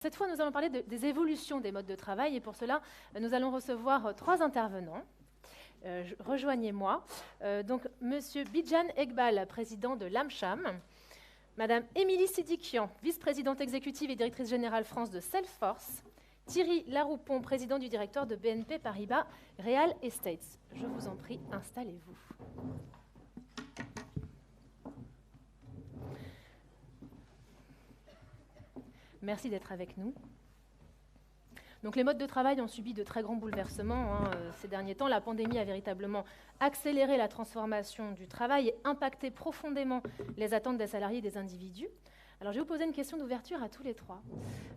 Cette fois, nous allons parler des évolutions des modes de travail et pour cela, nous allons recevoir 3 intervenants. Rejoignez-moi. Donc, Monsieur Bijan Egbal, président de l'AMCHAM, Madame Émilie Sidikian, vice-présidente exécutive et directrice générale France de Salesforce, Thierry Laroupon, président du directeur de BNP Paribas Real Estates. Je vous en prie, installez-vous. Merci d'être avec nous. Donc, les modes de travail ont subi de très grands bouleversements ces derniers temps. La pandémie a véritablement accéléré la transformation du travail et impacté profondément les attentes des salariés et des individus. Alors, je vais vous poser une question d'ouverture à tous les trois.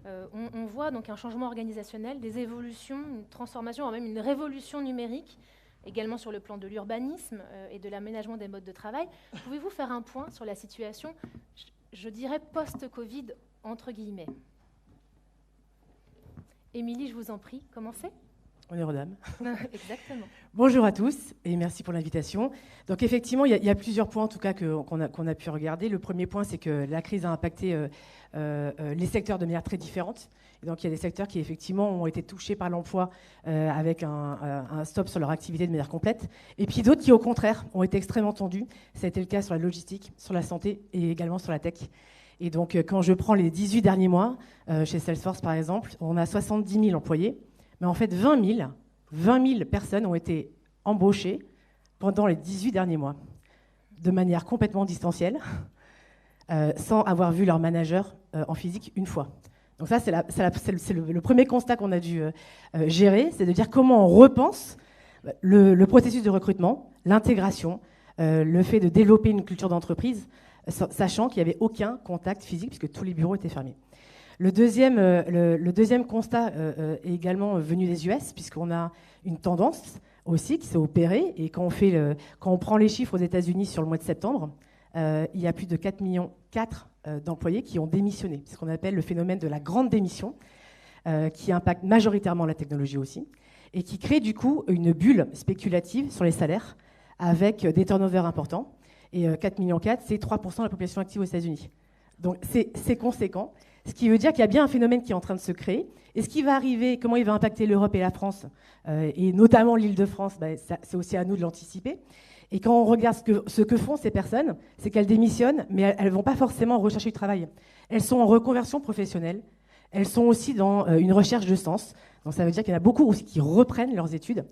On voit donc un changement organisationnel, des évolutions, une transformation, voire même une révolution numérique, également sur le plan de l'urbanisme et de l'aménagement des modes de travail. Pouvez-vous faire un point sur la situation, je dirais, post-Covid, entre guillemets? Émilie, je vous en prie, commencez. Honneur aux dames. Exactement. Bonjour à tous et merci pour l'invitation. Donc effectivement, il y a plusieurs points en tout cas qu'on a pu regarder. Le premier point, c'est que la crise a impacté les secteurs de manière très différente. Et donc il y a des secteurs qui effectivement ont été touchés par l'emploi avec un stop sur leur activité de manière complète. Et puis d'autres qui au contraire ont été extrêmement tendus. Ça a été le cas sur la logistique, sur la santé et également sur la tech. Et donc, quand je prends les 18 derniers mois, chez Salesforce, par exemple, on a 70 000 employés. Mais en fait, 20 000 personnes ont été embauchées pendant les 18 derniers mois, de manière complètement distancielle, sans avoir vu leur manager en physique une fois. Donc ça, c'est le premier constat qu'on a dû gérer, c'est de dire comment on repense le processus de recrutement, l'intégration, le fait de développer une culture d'entreprise, sachant qu'il n'y avait aucun contact physique puisque tous les bureaux étaient fermés. Le deuxième constat est également venu des US, puisqu'on a une tendance aussi qui s'est opérée. Et quand on prend les chiffres aux États-Unis sur le mois de septembre, il y a plus de 4,4 millions d'employés qui ont démissionné. C'est ce qu'on appelle le phénomène de la grande démission, qui impacte majoritairement la technologie aussi, et qui crée du coup une bulle spéculative sur les salaires avec des turnovers importants. Et 4,4 millions, c'est 3% de la population active aux États-Unis. Donc c'est conséquent, ce qui veut dire qu'il y a bien un phénomène qui est en train de se créer. Et ce qui va arriver, comment il va impacter l'Europe et la France, et notamment l'Île-de-France, c'est aussi à nous de l'anticiper. Et quand on regarde ce que font ces personnes, c'est qu'elles démissionnent, mais elles ne vont pas forcément rechercher du travail. Elles sont en reconversion professionnelle, elles sont aussi dans une recherche de sens. Donc ça veut dire qu'il y en a beaucoup aussi qui reprennent leurs études,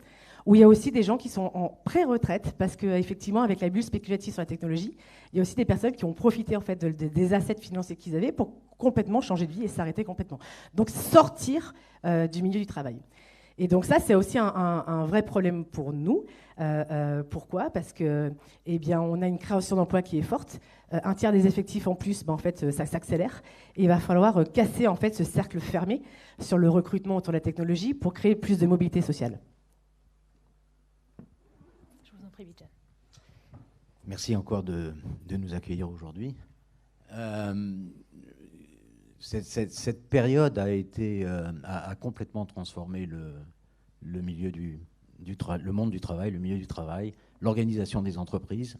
où il y a aussi des gens qui sont en pré-retraite, parce qu'effectivement, avec la bulle spéculative sur la technologie, il y a aussi des personnes qui ont profité en fait, des assets financiers qu'ils avaient pour complètement changer de vie et s'arrêter complètement. Donc sortir du milieu du travail. Et donc ça, c'est aussi un vrai problème pour nous. Pourquoi ? Parce que, eh bien, on a une création d'emplois qui est forte. Un tiers des effectifs en plus, en fait, ça s'accélère. Et il va falloir casser en fait, ce cercle fermé sur le recrutement autour de la technologie pour créer plus de mobilité sociale. Merci encore de nous accueillir aujourd'hui. Cette période a complètement transformé le monde du travail, le milieu du travail, l'organisation des entreprises.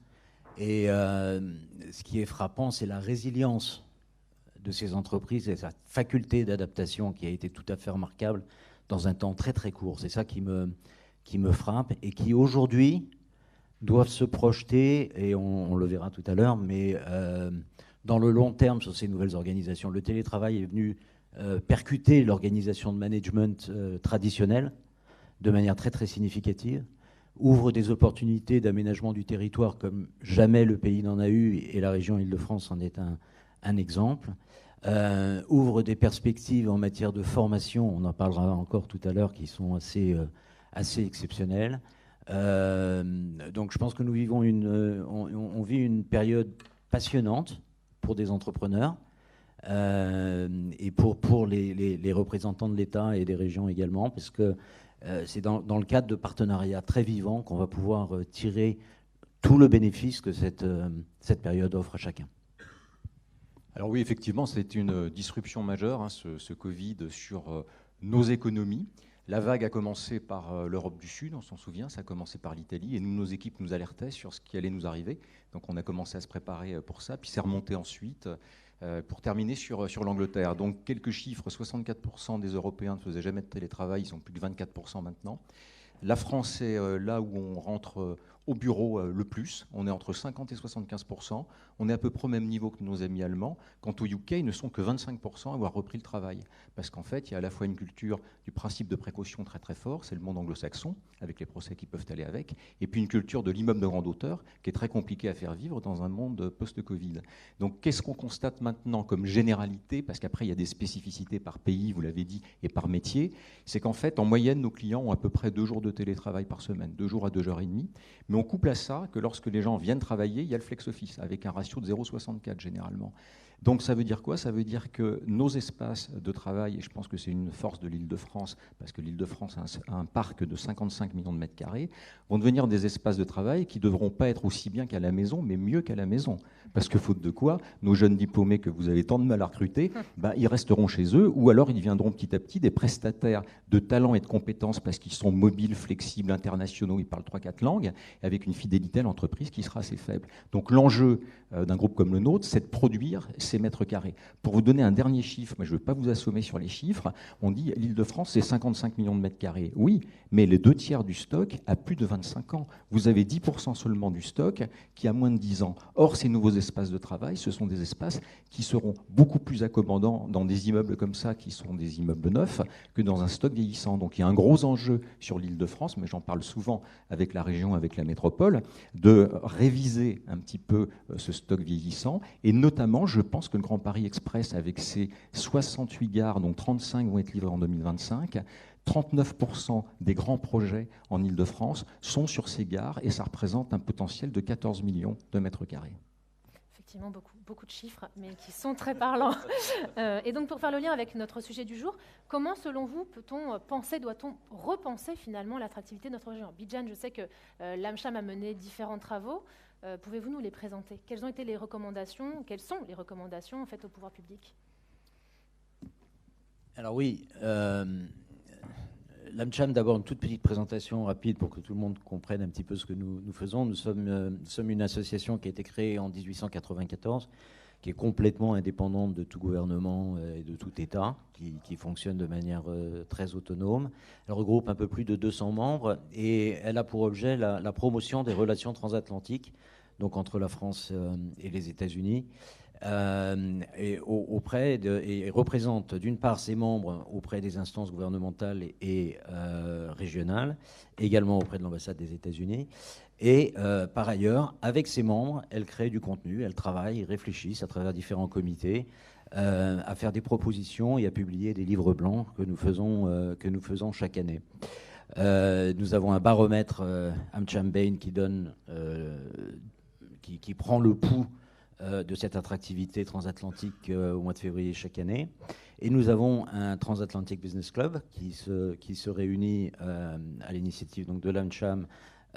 Et ce qui est frappant, c'est la résilience de ces entreprises et sa faculté d'adaptation qui a été tout à fait remarquable dans un temps très très court. C'est ça qui me frappe et qui aujourd'hui doivent se projeter, et on le verra tout à l'heure, mais dans le long terme sur ces nouvelles organisations. Le télétravail est venu percuter l'organisation de management traditionnelle de manière très très significative, ouvre des opportunités d'aménagement du territoire comme jamais le pays n'en a eu, et la région Île-de-France en est un exemple, ouvre des perspectives en matière de formation, on en parlera encore tout à l'heure, qui sont assez exceptionnelles. Donc je pense que nous vivons on vit une période passionnante pour des entrepreneurs et pour les représentants de l'État et des régions également, parce que c'est dans le cadre de partenariats très vivants qu'on va pouvoir tirer tout le bénéfice que cette période offre à chacun. Alors oui, effectivement, c'est une disruption majeure, ce Covid, sur nos économies. La vague a commencé par l'Europe du Sud, on s'en souvient, ça a commencé par l'Italie, et nos équipes nous alertaient sur ce qui allait nous arriver. Donc on a commencé à se préparer pour ça, puis c'est remonté ensuite Pour terminer sur l'Angleterre, donc quelques chiffres, 64% des Européens ne faisaient jamais de télétravail, ils sont plus de 24% maintenant. La France est là où on rentre au bureau le plus, on est entre 50 et 75%, on est à peu près au même niveau que nos amis allemands. Quant au UK, ils ne sont que 25% à avoir repris le travail. Parce qu'en fait, il y a à la fois une culture du principe de précaution très très fort, c'est le monde anglo-saxon, avec les procès qui peuvent aller avec, et puis une culture de l'immeuble de grande hauteur, qui est très compliquée à faire vivre dans un monde post-Covid. Donc qu'est-ce qu'on constate maintenant comme généralité, parce qu'après il y a des spécificités par pays, vous l'avez dit, et par métier, c'est qu'en fait, en moyenne, nos clients ont à peu près 2 jours de télétravail par semaine, 2 jours à 2 heures et demie, mais on couple à ça que lorsque les gens viennent travailler, il y a le flex-office, avec un ratio de 0,64 généralement. Donc ça veut dire quoi? Ça veut dire que nos espaces de travail, et je pense que c'est une force de l'Île-de-France, parce que l'Île-de-France a un parc de 55 millions de mètres carrés, vont devenir des espaces de travail qui ne devront pas être aussi bien qu'à la maison, mais mieux qu'à la maison. Parce que faute de quoi, nos jeunes diplômés que vous avez tant de mal à recruter, ils resteront chez eux, ou alors ils deviendront petit à petit des prestataires de talent et de compétences parce qu'ils sont mobiles, flexibles, internationaux, ils parlent 3-4 langues, avec une fidélité à l'entreprise qui sera assez faible. Donc l'enjeu d'un groupe comme le nôtre, c'est de produire ces mètres carrés. Pour vous donner un dernier chiffre, mais je ne veux pas vous assommer sur les chiffres, on dit l'Île-de-France, c'est 55 millions de mètres carrés. Oui, mais les 2/3 du stock a plus de 25 ans. Vous avez 10% seulement du stock qui a moins de 10 ans. Or, ces nouveaux espaces de travail, ce sont des espaces qui seront beaucoup plus accommodants dans des immeubles comme ça, qui sont des immeubles neufs, que dans un stock vieillissant. Donc il y a un gros enjeu sur l'Île-de-France, mais j'en parle souvent avec la région, avec la métropole, de réviser un petit peu ce stock vieillissant. Et notamment, je pense que le Grand Paris Express, avec ses 68 gares, dont 35 vont être livrées en 2025, 39% des grands projets en Île-de-France sont sur ces gares et ça représente un potentiel de 14 millions de mètres carrés. Effectivement, beaucoup de chiffres, mais qui sont très parlants. Et donc, pour faire le lien avec notre sujet du jour, comment, selon vous, peut-on penser, doit-on repenser finalement l'attractivité de notre région? Bijan, je sais que l'AmCham a mené différents travaux. Pouvez-vous nous les présenter? Quelles ont été les recommandations? Quelles sont les recommandations faites au pouvoir public? Alors oui, l'AmCham, d'abord une toute petite présentation rapide pour que tout le monde comprenne un petit peu ce que nous faisons. Nous sommes une association qui a été créée en 1894, qui est complètement indépendante de tout gouvernement et de tout État, qui fonctionne de manière très autonome. Elle regroupe un peu plus de 200 membres et elle a pour objet la promotion des relations transatlantiques, donc entre la France et les États-Unis. Et représente d'une part ses membres auprès des instances gouvernementales et régionales, également auprès de l'ambassade des États-Unis. Et par ailleurs, avec ses membres, elle crée du contenu, elle travaille, réfléchissent à travers différents comités à faire des propositions et à publier des livres blancs que nous faisons chaque année. Nous avons un baromètre AmCham Bain qui prend le pouls de cette attractivité transatlantique au mois de février chaque année. Et nous avons un Transatlantic Business Club qui se réunit à l'initiative donc, de l'AmCham,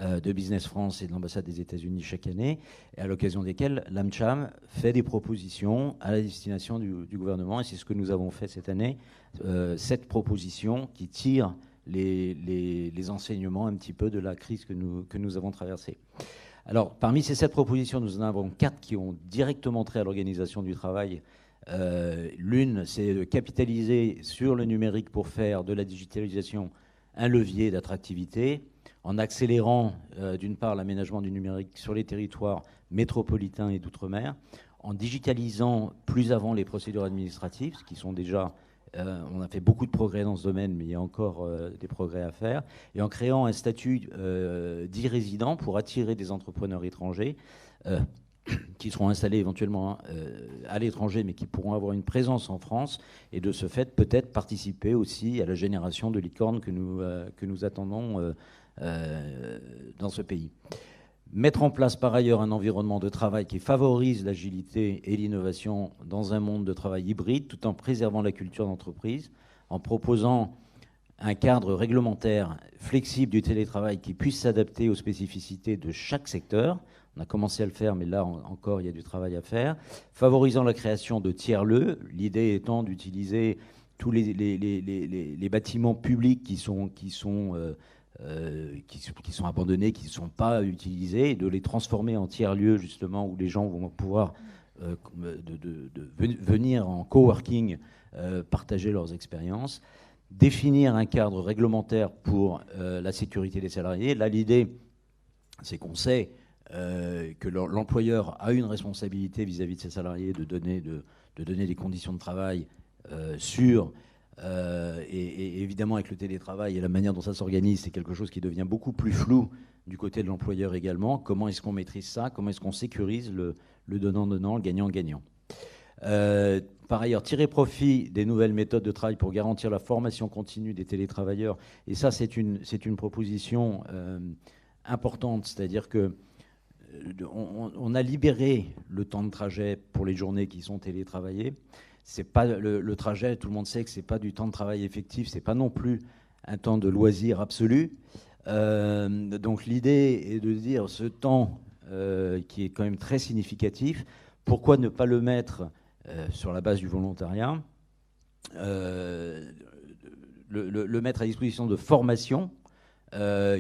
de Business France et de l'ambassade des États-Unis chaque année, et à l'occasion desquelles l'AmCham fait des propositions à la destination du gouvernement. Et c'est ce que nous avons fait cette année, 7 propositions qui tirent les enseignements un petit peu de la crise que nous avons traversée. Alors, parmi ces 7 propositions, nous en avons 4 qui ont directement trait à l'organisation du travail. L'une, c'est de capitaliser sur le numérique pour faire de la digitalisation un levier d'attractivité, en accélérant d'une part l'aménagement du numérique sur les territoires métropolitains et d'outre-mer, en digitalisant plus avant les procédures administratives, ce qui sont déjà... on a fait beaucoup de progrès dans ce domaine, mais il y a encore des progrès à faire. Et en créant un statut d'e-résident pour attirer des entrepreneurs étrangers qui seront installés éventuellement à l'étranger, mais qui pourront avoir une présence en France et de ce fait peut-être participer aussi à la génération de licornes que nous attendons dans ce pays. Mettre en place par ailleurs un environnement de travail qui favorise l'agilité et l'innovation dans un monde de travail hybride, tout en préservant la culture d'entreprise, en proposant un cadre réglementaire flexible du télétravail qui puisse s'adapter aux spécificités de chaque secteur. On a commencé à le faire, mais là encore, il y a du travail à faire. Favorisant la création de tiers-lieux, l'idée étant d'utiliser tous les bâtiments publics qui sont abandonnés, qui ne sont pas utilisés, et de les transformer en tiers-lieux, justement, où les gens vont pouvoir venir en coworking partager leurs expériences, définir un cadre réglementaire pour la sécurité des salariés. Là, l'idée, c'est qu'on sait que l'employeur a une responsabilité vis-à-vis de ses salariés de donner des conditions de travail sûres. Et évidemment, avec le télétravail et la manière dont ça s'organise, c'est quelque chose qui devient beaucoup plus flou du côté de l'employeur également. Comment est-ce qu'on maîtrise ça? Comment est-ce qu'on sécurise le donnant-donnant, le gagnant-gagnant? Par ailleurs, tirer profit des nouvelles méthodes de travail pour garantir la formation continue des télétravailleurs. Et ça, c'est une proposition importante, c'est-à-dire que on a libéré le temps de trajet pour les journées qui sont télétravaillées. C'est pas le trajet, tout le monde sait que c'est pas du temps de travail effectif, c'est pas non plus un temps de loisir absolu. Donc l'idée est de dire ce temps qui est quand même très significatif, pourquoi ne pas le mettre sur la base du volontariat, le mettre à disposition de formations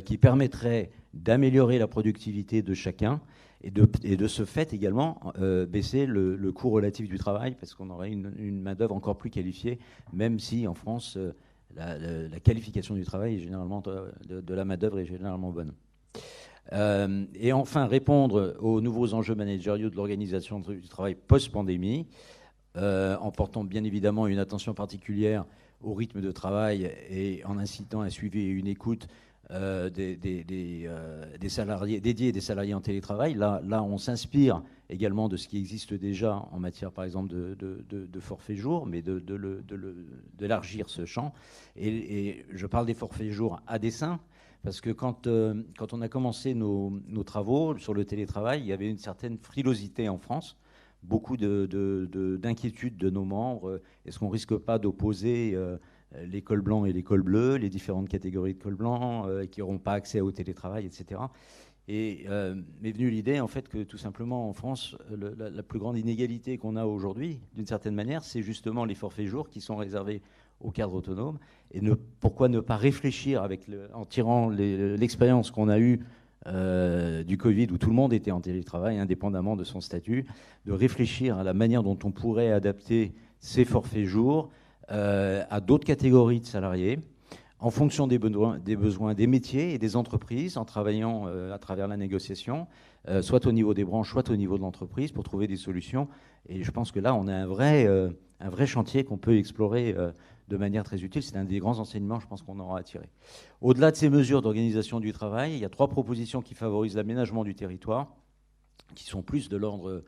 qui permettraient d'améliorer la productivité de chacun et de ce fait également baisser le coût relatif du travail parce qu'on aurait une main-d'œuvre encore plus qualifiée, même si en France la qualification du travail est généralement de la main-d'œuvre est généralement bonne. Et enfin, répondre aux nouveaux enjeux managériaux de l'organisation du travail post-pandémie, en portant bien évidemment une attention particulière au rythme de travail et en incitant un suivi et une écoute des salariés dédiés et des salariés en télétravail. Là, on s'inspire également de ce qui existe déjà en matière, par exemple, de forfait jour, mais d'élargir ce champ. Et je parle des forfaits jours à dessein, parce que quand on a commencé nos travaux sur le télétravail, il y avait une certaine frilosité en France, beaucoup d'inquiétudes de nos membres. Est-ce qu'on ne risque pas d'opposer les cols blancs et les cols bleus, les différentes catégories de cols blancs qui n'auront pas accès au télétravail, etc. Et m'est venue l'idée, en fait, que tout simplement en France, la plus grande inégalité qu'on a aujourd'hui, d'une certaine manière, c'est justement les forfaits jours qui sont réservés aux cadres autonomes. Et pourquoi ne pas réfléchir en tirant l'expérience qu'on a eue du Covid, où tout le monde était en télétravail, indépendamment de son statut, de réfléchir à la manière dont on pourrait adapter ces forfaits jours à d'autres catégories de salariés, en fonction des besoins des métiers et des entreprises, en travaillant à travers la négociation, soit au niveau des branches, soit au niveau de l'entreprise, pour trouver des solutions. Et je pense que là, on a un vrai chantier qu'on peut explorer de manière très utile. C'est un des grands enseignements, je pense, qu'on aura à tirer. Au-delà de ces mesures d'organisation du travail, il y a 3 propositions qui favorisent l'aménagement du territoire, qui sont plus de l'ordre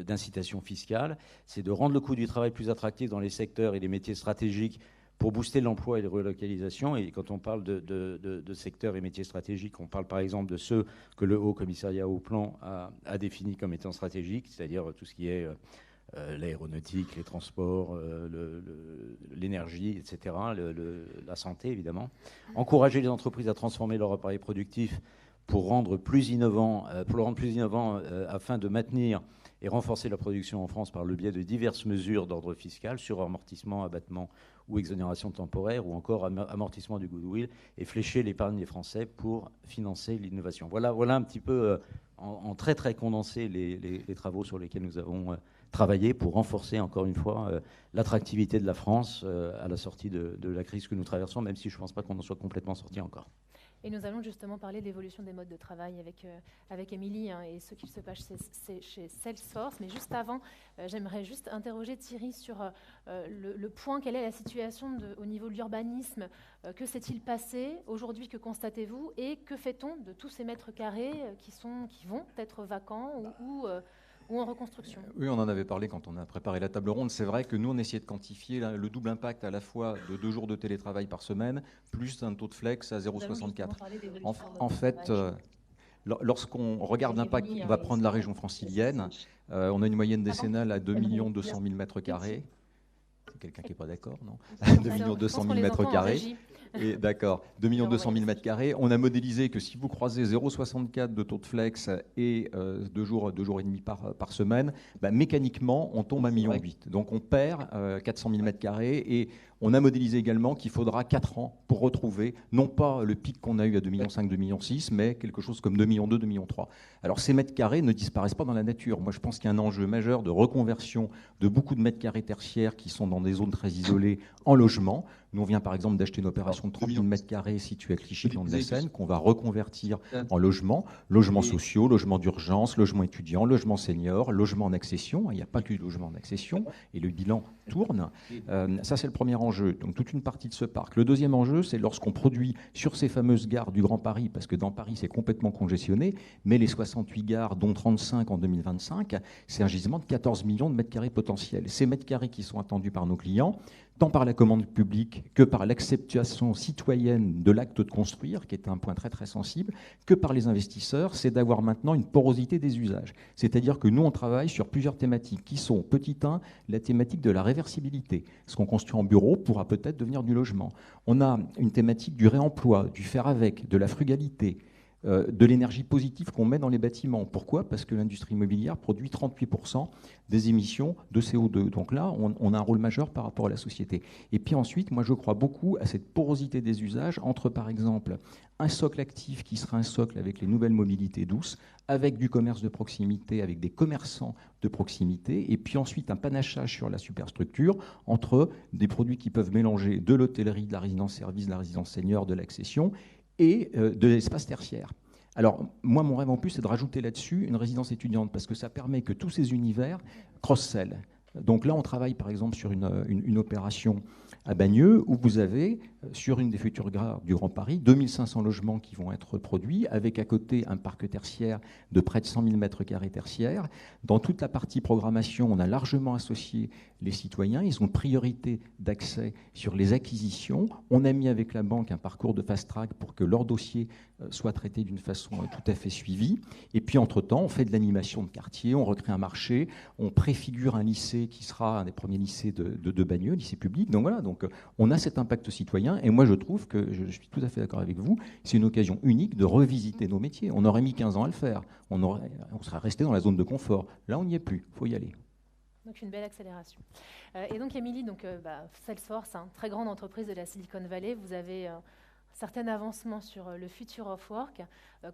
d'incitation fiscale. C'est de rendre le coût du travail plus attractif dans les secteurs et les métiers stratégiques pour booster l'emploi et les relocalisations. Et quand on parle de secteurs et métiers stratégiques, on parle par exemple de ceux que le Haut Commissariat au Plan a définis comme étant stratégiques, c'est-à-dire tout ce qui est l'aéronautique, les transports, l'énergie, etc., la santé, évidemment. Encourager les entreprises à transformer leur appareil productif pour le rendre plus innovant afin de maintenir et renforcer la production en France par le biais de diverses mesures d'ordre fiscal, suramortissement, abattement ou exonération temporaire, ou encore amortissement du goodwill, et flécher l'épargne des Français pour financer l'innovation. Voilà un petit peu, en très très condensé, les travaux sur lesquels nous avons travaillé pour renforcer, encore une fois, l'attractivité de la France à la sortie de la crise que nous traversons, même si je ne pense pas qu'on en soit complètement sorti encore. Et nous allons justement parler de l'évolution des modes de travail avec Émilie et ce qu'il se passe chez Salesforce. Mais juste avant, j'aimerais juste interroger Thierry sur le point, quelle est la situation au niveau de l'urbanisme, que s'est-il passé aujourd'hui, que constatez-vous, et que fait-on de tous ces mètres carrés qui vont être vacants ou en reconstruction? Oui, on en avait parlé quand on a préparé la table ronde. C'est vrai que nous, on essayait de quantifier le double impact à la fois de 2 jours de télétravail par semaine, plus un taux de flex à 0,64. En fait, lorsqu'on regarde l'impact, on va prendre la région francilienne, on a une moyenne décennale à 2 200 000 mètres carrés. C'est quelqu'un qui n'est pas d'accord, non? 2 200 000 mètres carrés. D'accord, 2 200 000 mètres carrés. On a modélisé que si vous croisez 0,64 de taux de flex et 2 jours et demi par semaine, mécaniquement, on tombe à 1,8 million. Donc on perd 400 000 mètres carrés et On a modélisé également qu'il faudra 4 ans pour retrouver, non pas le pic qu'on a eu à 2,5 millions, 2,6 millions, mais quelque chose comme 2,2 millions, 2,3 millions. Alors ces mètres carrés ne disparaissent pas dans la nature. Moi je pense qu'il y a un enjeu majeur de reconversion de beaucoup de mètres carrés tertiaires qui sont dans des zones très isolées en logement. Nous on vient par exemple d'acheter une opération de 30 000 mètres carrés située à Clichy, dans de la Seine, qu'on va reconvertir en logements sociaux, logements d'urgence, logements étudiants, logements seniors, logements en accession. Il n'y a pas que du logement en accession et le bilan tourne. Ça c'est le premier enjeu, donc toute une partie de ce parc. Le deuxième enjeu, c'est lorsqu'on produit sur ces fameuses gares du Grand Paris, parce que dans Paris c'est complètement congestionné, mais les 68 gares, dont 35 en 2025, c'est un gisement de 14 millions de mètres carrés potentiels. Ces mètres carrés qui sont attendus par nos clients, tant par la commande publique que par l'acceptation citoyenne de l'acte de construire, qui est un point très très sensible, que par les investisseurs, c'est d'avoir maintenant une porosité des usages. C'est-à-dire que nous, on travaille sur plusieurs thématiques qui sont, petit 1, la thématique de la réversibilité. Ce qu'on construit en bureau pourra peut-être devenir du logement. On a une thématique du réemploi, du faire avec, de la frugalité, de l'énergie positive qu'on met dans les bâtiments. Pourquoi ? Parce que l'industrie immobilière produit 38% des émissions de CO2. Donc là, on a un rôle majeur par rapport à la société. Et puis ensuite, moi je crois beaucoup à cette porosité des usages entre, par exemple, un socle actif qui sera un socle avec les nouvelles mobilités douces, avec du commerce de proximité, avec des commerçants de proximité, et puis ensuite un panachage sur la superstructure entre des produits qui peuvent mélanger de l'hôtellerie, de la résidence-service, de la résidence senior, de l'accession, et de l'espace tertiaire. Alors, moi, mon rêve en plus, c'est de rajouter là-dessus une résidence étudiante, parce que ça permet que tous ces univers cross-sell. Donc là, on travaille par exemple sur une opération à Bagneux, où vous avez, sur une des futures gares du Grand Paris, 2500 logements qui vont être produits, avec à côté un parc tertiaire de près de 100 000 mètres carrés tertiaires. Dans toute la partie programmation, on a largement associé les citoyens. Ils ont priorité d'accès sur les acquisitions. On a mis avec la banque un parcours de fast-track pour que leur dossier soit traité d'une façon tout à fait suivie. Et puis, entre-temps, on fait de l'animation de quartier, on recrée un marché, on préfigure un lycée qui sera un des premiers lycées de Bagneux, lycée public. Donc voilà, donc, on a cet impact citoyen. Et moi, je trouve que, je suis tout à fait d'accord avec vous, c'est une occasion unique de revisiter nos métiers. On aurait mis 15 ans à le faire. On serait resté dans la zone de confort. Là, on n'y est plus. Il faut y aller. Donc une belle accélération. Et donc Émilie, Salesforce, très grande entreprise de la Silicon Valley, vous avez un certain avancement sur le future of work.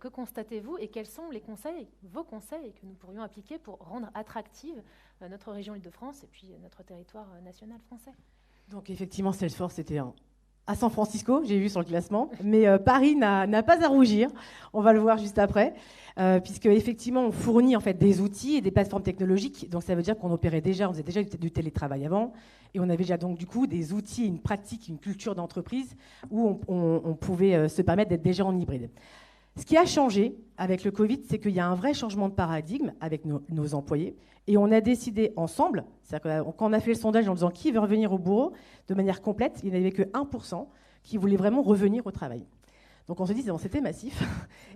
Que constatez-vous et quels sont les conseils, vos conseils que nous pourrions appliquer pour rendre attractive notre région Île-de-France et puis notre territoire national français ? Donc effectivement, Salesforce était à San Francisco, j'ai vu sur le classement, mais Paris n'a pas à rougir, on va le voir juste après, puisque effectivement on fournit en fait des outils et des plateformes technologiques, donc ça veut dire qu'on opérait déjà, on faisait déjà du télétravail avant, et on avait déjà donc du coup des outils, une pratique, une culture d'entreprise où on pouvait se permettre d'être déjà en hybride. Ce qui a changé avec le Covid, c'est qu'il y a un vrai changement de paradigme avec nos employés. Et on a décidé ensemble, c'est-à-dire que quand on a fait le sondage en disant qui veut revenir au bureau de manière complète, il n'y avait que 1% qui voulait vraiment revenir au travail. Donc on se dit, c'était massif.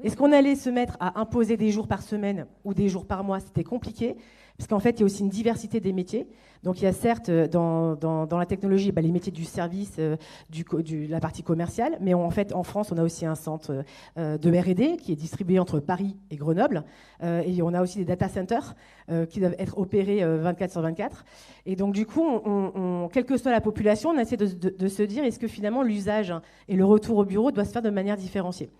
Est-ce qu'on allait se mettre à imposer des jours par semaine ou des jours par mois ? C'était compliqué, parce qu'en fait, il y a aussi une diversité des métiers. Donc il y a certes, dans la technologie, les métiers du service, la partie commerciale, mais en fait, en France, on a aussi un centre de R&D qui est distribué entre Paris et Grenoble. Et on a aussi des data centers qui doivent être opérés 24/24. Et donc du coup, quelle que soit la population, on essaie de se dire, est-ce que finalement l'usage et le retour au bureau doivent se faire de manière différenciée ?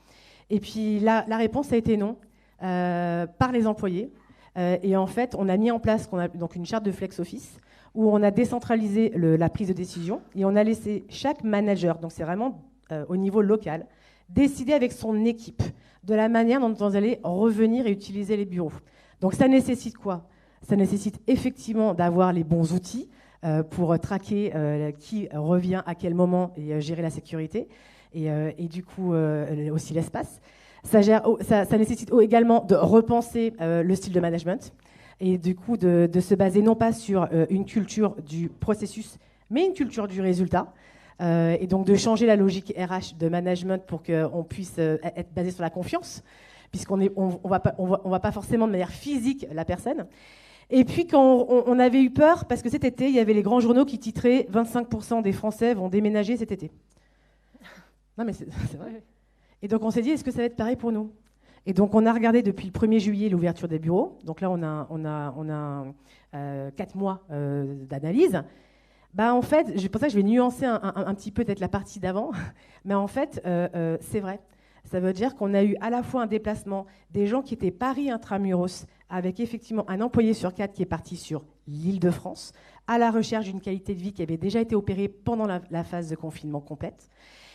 Et puis la réponse a été non, par les employés. Et en fait, on a mis en place donc une charte de flex office où on a décentralisé la prise de décision et on a laissé chaque manager, donc c'est vraiment au niveau local, décider avec son équipe de la manière dont on allait revenir et utiliser les bureaux. Donc ça nécessite quoi ? Ça nécessite effectivement d'avoir les bons outils pour traquer qui revient à quel moment et gérer la sécurité et du coup aussi l'espace. Ça nécessite également de repenser le style de management et du coup de se baser non pas sur une culture du processus, mais une culture du résultat. Et donc de changer la logique RH de management pour qu'on puisse être basé sur la confiance, puisqu'on va pas forcément de manière physique la personne. Et puis quand on avait eu peur, parce que cet été, il y avait les grands journaux qui titraient 25% des Français vont déménager cet été. Non mais c'est vrai. Et donc on s'est dit, est-ce que ça va être pareil pour nous ? Et donc on a regardé depuis le 1er juillet l'ouverture des bureaux. Donc là on a 4 mois d'analyse. En fait, c'est pour ça que je vais nuancer un petit peu peut-être la partie d'avant, mais en fait, c'est vrai. Ça veut dire qu'on a eu à la fois un déplacement des gens qui étaient Paris intramuros, avec effectivement un employé sur 4 qui est parti sur l'Île-de-France, à la recherche d'une qualité de vie qui avait déjà été opérée pendant la phase de confinement complète.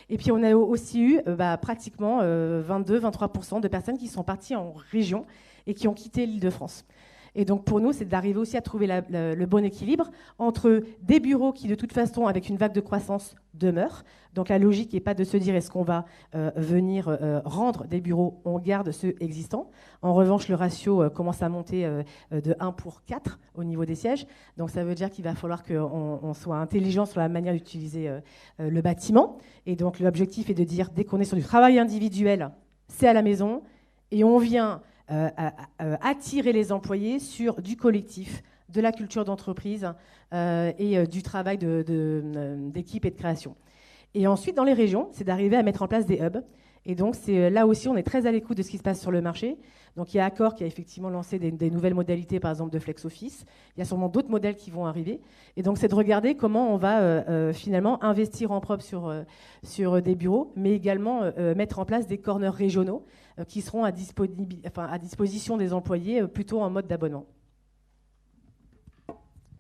Et puis on a aussi eu pratiquement 22-23% de personnes qui sont parties en région et qui ont quitté l'Île-de-France. Et donc pour nous, c'est d'arriver aussi à trouver le bon équilibre entre des bureaux qui, de toute façon, avec une vague de croissance, demeurent. Donc la logique n'est pas de se dire est-ce qu'on va venir rendre des bureaux, on garde ceux existants. En revanche, le ratio commence à monter de 1 pour 4 au niveau des sièges. Donc ça veut dire qu'il va falloir qu'on soit intelligent sur la manière d'utiliser le bâtiment. Et donc l'objectif est de dire, dès qu'on est sur du travail individuel, c'est à la maison, et on vient attirer les employés sur du collectif, de la culture d'entreprise et du travail d'équipe et de création. Et ensuite, dans les régions, c'est d'arriver à mettre en place des hubs. Et donc, là aussi, on est très à l'écoute de ce qui se passe sur le marché. Donc, il y a Accor qui a effectivement lancé des nouvelles modalités, par exemple, de flex office. Il y a sûrement d'autres modèles qui vont arriver. Et donc, c'est de regarder comment on va finalement investir en propre sur des bureaux, mais également mettre en place des corners régionaux qui seront à disposition des employés plutôt en mode d'abonnement.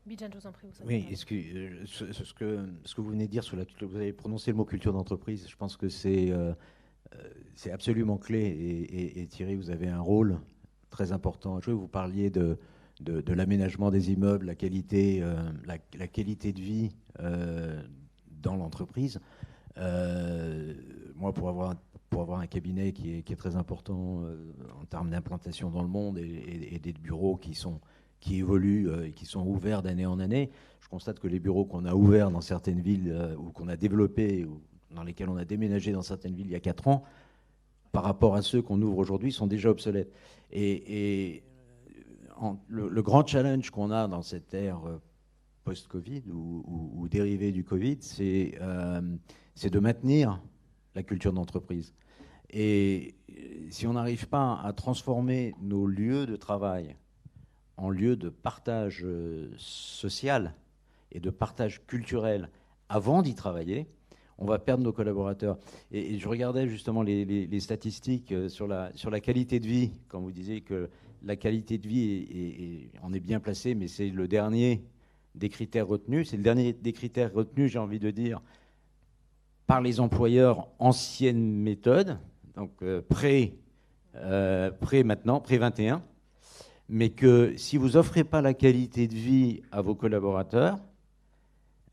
Bijan, je vous en prie. Oui, ce que vous venez de dire, vous avez prononcé le mot culture d'entreprise, je pense que c'est absolument clé. Et Thierry, vous avez un rôle très important à jouer. Vous parliez de l'aménagement des immeubles, la qualité de vie dans l'entreprise. Moi, pour avoir un cabinet qui est très important en termes d'implantation dans le monde et des bureaux qui évoluent et qui sont ouverts d'année en année, je constate que les bureaux qu'on a ouverts dans certaines villes ou qu'on a développés ou dans lesquels on a déménagé dans certaines villes il y a 4 ans, par rapport à ceux qu'on ouvre aujourd'hui, sont déjà obsolètes. Et le grand challenge qu'on a dans cette ère post-Covid ou dérivée du Covid, c'est de maintenir la culture d'entreprise. Et si on n'arrive pas à transformer nos lieux de travail en lieux de partage social et de partage culturel avant d'y travailler, on va perdre nos collaborateurs. Et je regardais justement les statistiques sur la qualité de vie, quand vous disiez que la qualité de vie on est bien placé, mais c'est le dernier des critères retenus. C'est le dernier des critères retenus, j'ai envie de dire, par les employeurs anciennes méthodes, donc maintenant, pré-21, mais que si vous offrez pas la qualité de vie à vos collaborateurs,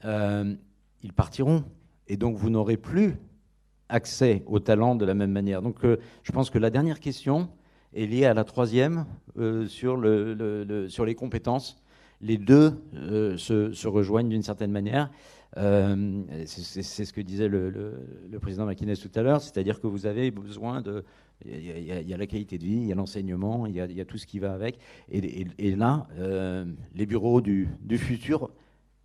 ils partiront. Et donc, vous n'aurez plus accès au talent de la même manière. Donc, je pense que la dernière question est liée à la troisième sur les compétences. Les deux se rejoignent d'une certaine manière. C'est ce que disait le président McInnes tout à l'heure, c'est-à-dire que vous avez besoin de... Il y a la qualité de vie, il y a l'enseignement, il y a tout ce qui va avec. Et là, les bureaux du futur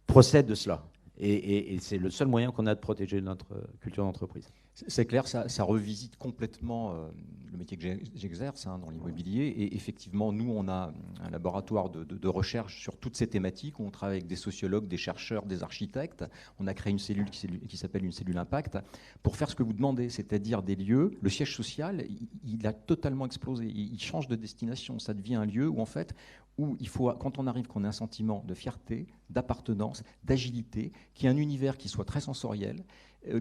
procèdent de cela. Et c'est le seul moyen qu'on a de protéger notre culture d'entreprise. C'est clair, ça revisite complètement le métier que j'exerce dans l'immobilier. Et effectivement, nous, on a un laboratoire de recherche sur toutes ces thématiques. On travaille avec des sociologues, des chercheurs, des architectes. On a créé une cellule qui s'appelle une cellule impact pour faire ce que vous demandez, c'est-à-dire des lieux. Le siège social, il a totalement explosé. Il change de destination. Ça devient un lieu où, en fait, où il faut, quand on arrive, qu'on ait un sentiment de fierté, d'appartenance, d'agilité, qu'il y ait un univers qui soit très sensoriel,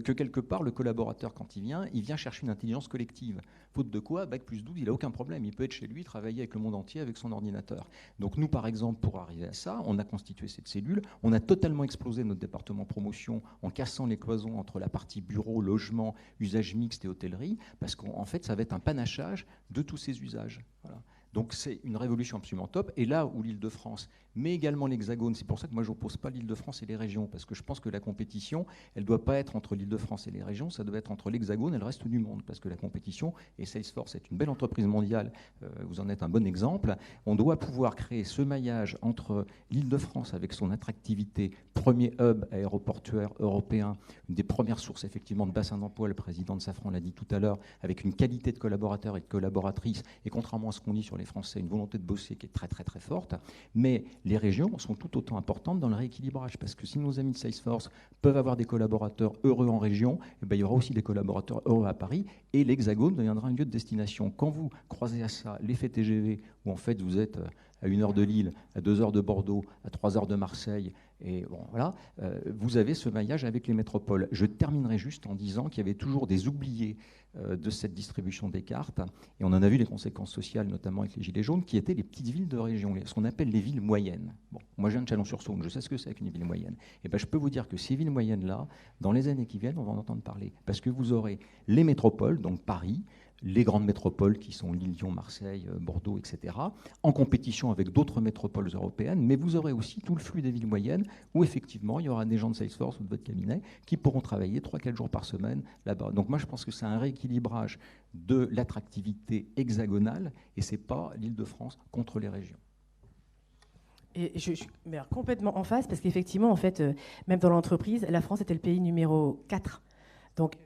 que quelque part, le collaborateur, quand il vient chercher une intelligence collective. Faute de quoi, Bac plus 12, il n'a aucun problème. Il peut être chez lui, travailler avec le monde entier, avec son ordinateur. Donc nous, par exemple, pour arriver à ça, on a constitué cette cellule. On a totalement explosé notre département promotion en cassant les cloisons entre la partie bureau, logement, usage mixte et hôtellerie, parce qu'en fait, ça va être un panachage de tous ces usages. Voilà. Donc c'est une révolution absolument top. Et là où l'Île-de-France, mais également l'Hexagone, c'est pour ça que moi je n'oppose pas l'Île-de-France et les régions, parce que je pense que la compétition, elle ne doit pas être entre l'Île-de-France et les régions, ça doit être entre l'Hexagone et le reste du monde, parce que la compétition, et Salesforce est une belle entreprise mondiale, vous en êtes un bon exemple, on doit pouvoir créer ce maillage entre l'Île-de-France avec son attractivité, premier hub aéroportuaire européen, une des premières sources effectivement de bassin d'emploi, le président de Safran l'a dit tout à l'heure, avec une qualité de collaborateurs et de collaboratrices, et contrairement à ce qu'on dit sur les les Français, une volonté de bosser qui est très très très forte, mais les régions sont tout autant importantes dans le rééquilibrage, parce que si nos amis de Salesforce peuvent avoir des collaborateurs heureux en région, eh ben, il y aura aussi des collaborateurs heureux à Paris, et l'Hexagone deviendra un lieu de destination. Quand vous croisez à ça l'effet TGV, où en fait vous êtes à 1 heure de Lille, à 2 heures de Bordeaux, à 3 heures de Marseille, et bon, voilà, vous avez ce maillage avec les métropoles. Je terminerai juste en disant qu'il y avait toujours des oubliés de cette distribution des cartes, et on en a vu les conséquences sociales, notamment avec les Gilets jaunes, qui étaient les petites villes de région, ce qu'on appelle les villes moyennes. Bon, moi, je viens de Chalon-sur-Saône, je sais ce que c'est qu'une ville moyenne. Et ben, je peux vous dire que ces villes moyennes-là, dans les années qui viennent, on va en entendre parler, parce que vous aurez les métropoles, donc Paris, les grandes métropoles qui sont Lille, Lyon, Marseille, Bordeaux, etc., en compétition avec d'autres métropoles européennes, mais vous aurez aussi tout le flux des villes moyennes où effectivement il y aura des gens de Salesforce ou de votre cabinet qui pourront travailler 3-4 jours par semaine là-bas. Donc moi je pense que c'est un rééquilibrage de l'attractivité hexagonale et ce n'est pas l'Île-de-France contre les régions. Et je suis complètement en phase parce qu'effectivement, en fait, même dans l'entreprise, la France était le pays numéro 4. Donc,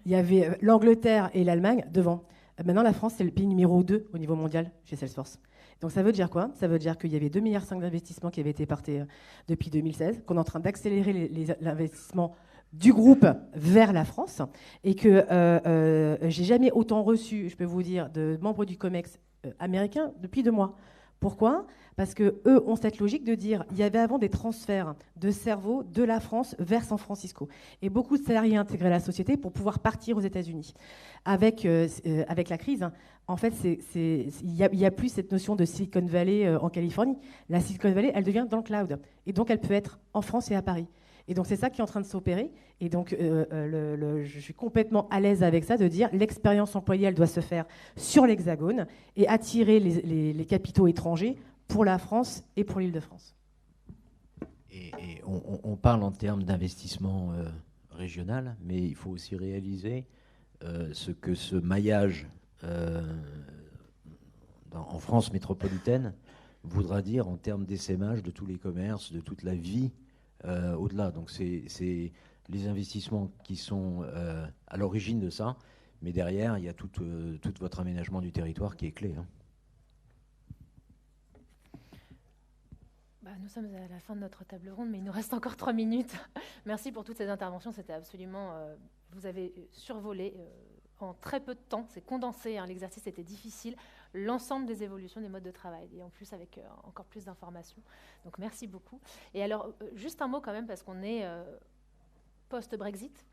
il y avait l'Angleterre et l'Allemagne devant. Maintenant, la France, c'est le pays numéro 2 au niveau mondial chez Salesforce. Donc, ça veut dire quoi? Ça veut dire qu'il y avait 2,5 milliards d'investissements qui avaient été portés depuis 2016, qu'on est en train d'accélérer l'investissement du groupe vers la France, et que j'ai jamais autant reçu, je peux vous dire, de membres du COMEX américains depuis 2 mois. Pourquoi? Parce qu'eux ont cette logique de dire il y avait avant des transferts de cerveau de la France vers San Francisco. Et beaucoup de salariés intégraient la société pour pouvoir partir aux États-Unis. Avec la crise, en fait, il y a plus cette notion de Silicon Valley en Californie. La Silicon Valley, elle devient dans le cloud. Et donc, elle peut être en France et à Paris. Et donc, c'est ça qui est en train de s'opérer. Et donc, je suis complètement à l'aise avec ça, de dire l'expérience employée, elle doit se faire sur l'Hexagone et attirer les capitaux étrangers pour la France et pour l'Île-de-France. Et on parle en termes d'investissement régional, mais il faut aussi réaliser ce que ce maillage en France métropolitaine voudra dire en termes d'essaimage de tous les commerces, de toute la vie au-delà. Donc c'est les investissements qui sont à l'origine de ça, mais derrière, il y a tout votre aménagement du territoire qui est clé. Hein. Nous sommes à la fin de notre table ronde, mais il nous reste encore 3 minutes. Merci pour toutes ces interventions. C'était absolument... vous avez survolé en très peu de temps. C'est condensé. Hein, l'exercice était difficile. L'ensemble des évolutions des modes de travail. Et en plus, avec encore plus d'informations. Donc, merci beaucoup. Et alors, juste un mot quand même, parce qu'on est post-Brexit.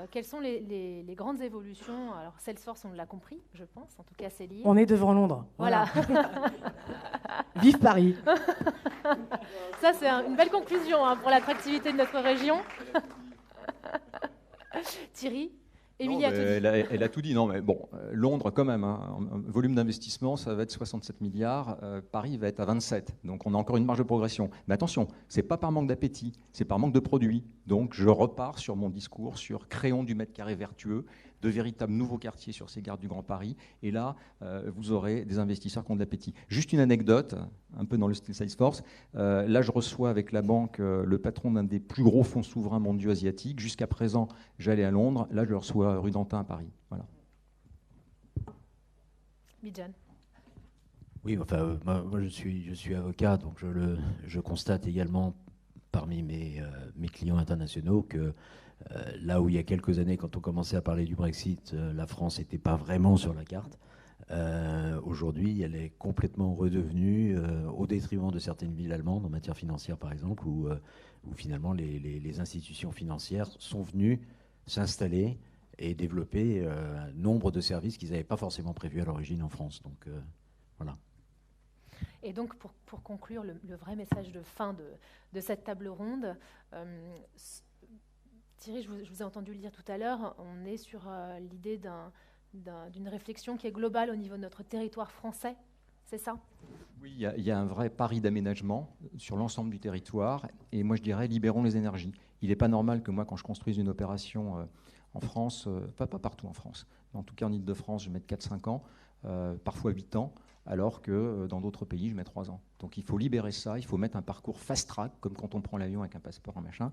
Quelles sont les grandes évolutions? Alors, Salesforce, on l'a compris, je pense. En tout cas, c'est lié. On est devant Londres. Voilà. Vive Paris. Ça, c'est une belle conclusion pour l'attractivité de notre région. Thierry, Émilie a tout dit. Elle a tout dit. Non, mais bon, Londres, quand même, hein, volume d'investissement, ça va être 67 milliards. Paris va être à 27. Donc, on a encore une marge de progression. Mais attention, ce n'est pas par manque d'appétit, c'est par manque de produits. Donc, je repars sur mon discours sur créons du mètre carré vertueux, de véritables nouveaux quartiers sur ces gares du Grand Paris. Et là, vous aurez des investisseurs qui ont de l'appétit. Juste une anecdote, un peu dans le style Salesforce. Là, je reçois avec la banque le patron d'un des plus gros fonds souverains mondiaux asiatiques. Jusqu'à présent, j'allais à Londres. Là, je le reçois rue d'Antin à Paris. Voilà. Bijan. Oui, enfin, moi je suis avocat, donc je constate également parmi mes clients internationaux que là où il y a quelques années, quand on commençait à parler du Brexit, la France n'était pas vraiment sur la carte. Aujourd'hui, elle est complètement redevenue au détriment de certaines villes allemandes en matière financière, par exemple, où finalement les institutions financières sont venues s'installer et développer un nombre de services qu'ils n'avaient pas forcément prévus à l'origine en France. Donc voilà. Et donc, pour conclure le vrai message de fin de cette table ronde, Thierry, je vous ai entendu le dire tout à l'heure, on est sur l'idée d'une réflexion qui est globale au niveau de notre territoire français, c'est ça? Oui, il y a un vrai pari d'aménagement sur l'ensemble du territoire. Et moi, je dirais, libérons les énergies. Il n'est pas normal que moi, quand je construise une opération en France, pas partout en France, mais en tout cas en Île-de-France, je mette 4-5 ans, parfois 8 ans, alors que dans d'autres pays, je mets 3 ans. Donc il faut libérer ça, il faut mettre un parcours fast-track, comme quand on prend l'avion avec un passeport, un machin,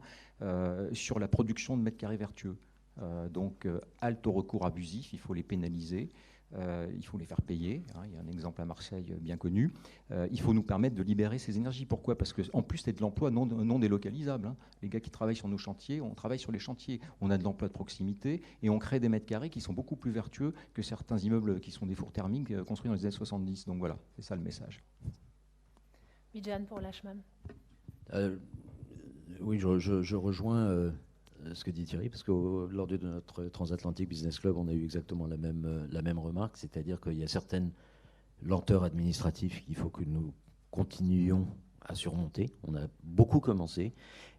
sur la production de mètres carrés vertueux. Donc halte au recours abusif, il faut les pénaliser. il faut les faire payer. Il y a un exemple à Marseille bien connu. Il faut nous permettre de libérer ces énergies. Pourquoi? Parce qu'en plus, c'est de l'emploi non délocalisable. Les gars qui travaillent sur nos chantiers, on travaille sur les chantiers. On a de l'emploi de proximité et on crée des mètres carrés qui sont beaucoup plus vertueux que certains immeubles qui sont des fours thermiques construits dans les années 70. Donc voilà, c'est ça le message. Bijan pour l'HMAM. Oui, je rejoins ce que dit Thierry, parce que lors de notre Transatlantic Business Club, on a eu exactement la même remarque, c'est-à-dire qu'il y a certaines lenteurs administratives qu'il faut que nous continuions à surmonter. On a beaucoup commencé,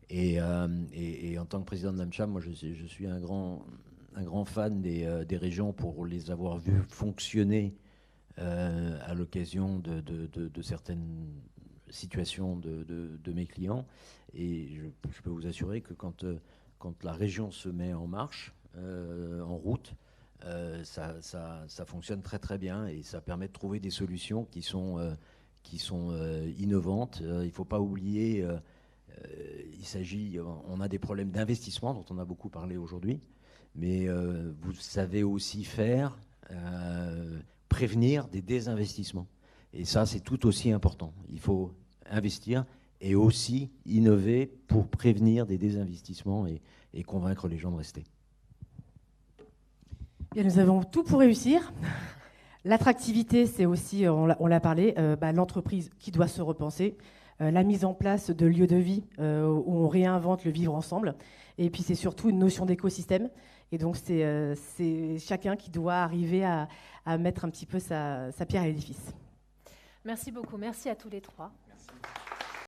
et en tant que président de l'AMCHAM, moi je suis un grand fan des régions pour les avoir vues fonctionner à l'occasion de certaines situations de mes clients. Et je peux vous assurer que quand la région se met en marche, en route, ça fonctionne très très bien et ça permet de trouver des solutions qui sont innovantes. Il ne faut pas oublier, on a des problèmes d'investissement dont on a beaucoup parlé aujourd'hui, mais vous savez aussi prévenir des désinvestissements. Et ça, c'est tout aussi important. Il faut investir et aussi innover pour prévenir des désinvestissements et convaincre les gens de rester. Bien, nous avons tout pour réussir. L'attractivité, c'est aussi, on l'a parlé, l'entreprise qui doit se repenser, la mise en place de lieux de vie où on réinvente le vivre ensemble. Et puis, c'est surtout une notion d'écosystème. Et donc, c'est chacun qui doit arriver à mettre un petit peu sa pierre à l'édifice. Merci beaucoup. Merci à tous les trois. Merci.